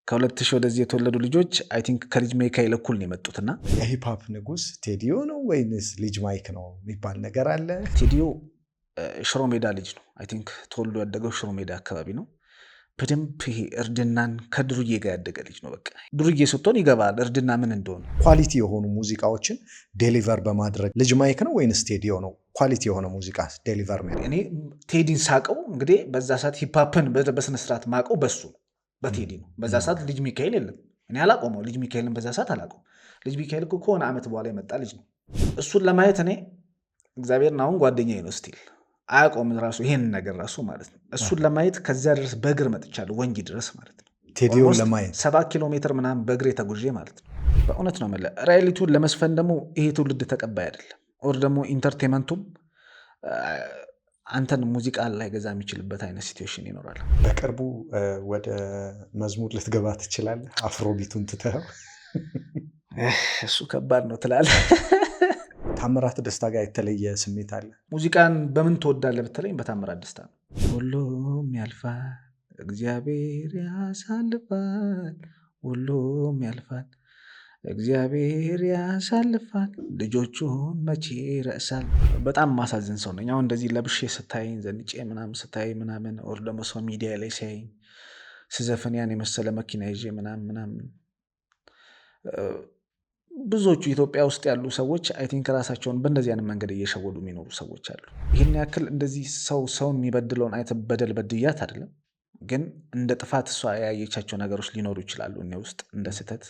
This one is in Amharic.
ከ2000 ወደዚህ የተወለዱ ልጆች አይ ቲንክ ከልጅ ሚካኤል እኩል ነው የመጡትና የሂፕሆፕ ንጉስ ቴዲዮ ነው ወይንስ ልጅ ማይክ ነው የሚባል ነገር አለ። ቴዲዮ ሽሮ ሜዳ ልጅ ነው። አይ ቲንክ ተወልዶ ያደገው ሽሮ ሜዳ አካባቢ ነው። በደንብ ይሄ እርድናን ከድሩዬ ጋር ያደገ ልጅ ነው። በቃ ድሩዬ ስትሆን ይገባል እርድና ምን እንደሆነ። ኳሊቲ የሆኑ ሙዚቃዎችን ዴሊቨር በማድረግ ልጅ ማይክ ነው ወይንስ ቴዲዮ ነው ኳሊቲ የሆነ ሙዚቃ ዴሊቨር ነው? እኔ ቴዲን ሳቀው እንግዲህ በዛ ሰዓት ሂፕሆፕን በስነስርዓት ማቀው በሱ ነው፣ በቴዲ ነው። በዛ ሰዓት ልጅ ሚካኤል የለም። እኔ አላቆመው ልጅ ሚካኤልን በዛ ሰዓት አላቆም። ልጅ ሚካኤል እኮ ከሆነ ዓመት በኋላ የመጣ ልጅ ነው። እሱን ለማየት እኔ እግዚአብሔርን አሁን ጓደኛዬ ነው ስቲል አያቆም ራሱ ይሄን ነገር ራሱ ማለት ነው። እሱን ለማየት ከዚያ ድረስ በእግር መጥቻለሁ፣ ወንጂ ድረስ ማለት ነው። ቴዲዮን ለማየት 7 ኪሎ ሜትር ምናምን በእግሬ ተጉዤ ማለት ነው። በእውነት ነው የምልህ። ሪያሊቲውን ለመስፈን ደግሞ ይሄ ትውልድ ተቀባይ አይደለም። ኦር ደግሞ ኢንተርቴንመንቱም አንተን ሙዚቃ ላይ ገዛ የሚችልበት አይነት ሲትዌሽን ይኖራል። በቅርቡ ወደ መዝሙር ልትገባ ትችላለህ። አፍሮቢቱን ትተኸው እሱ ከባድ ነው ትላለህ። ታምራት ደስታ ጋር የተለየ ስሜት አለ። ሙዚቃን በምን ትወዳለህ ብትለኝ በታምራት ደስታ ነው። ሁሉም ያልፋል፣ እግዚአብሔር ያሳልፋል። ሁሉም ያልፋል፣ እግዚአብሔር ያሳልፋል። ልጆቹን መቼ ይረሳል። በጣም ማሳዝን ሰው ነኝ። አሁን እንደዚህ ለብሼ ስታይ ዘንጬ ምናምን ስታይ ምናምን ኦር ደግሞ ሰው ሚዲያ ላይ ሲያይ ስዘፍን ያን የመሰለ መኪና ይዤ ምናምን ብዙዎቹ ኢትዮጵያ ውስጥ ያሉ ሰዎች አይ ቲንክ ራሳቸውን በእንደዚህ አይነት መንገድ እየሸወዱ የሚኖሩ ሰዎች አሉ። ይህን ያክል እንደዚህ ሰውን የሚበድለውን አይነት በደል በድያት አይደለም፣ ግን እንደ ጥፋት እሷ ያየቻቸው ነገሮች ሊኖሩ ይችላሉ እኔ ውስጥ እንደ ስህተት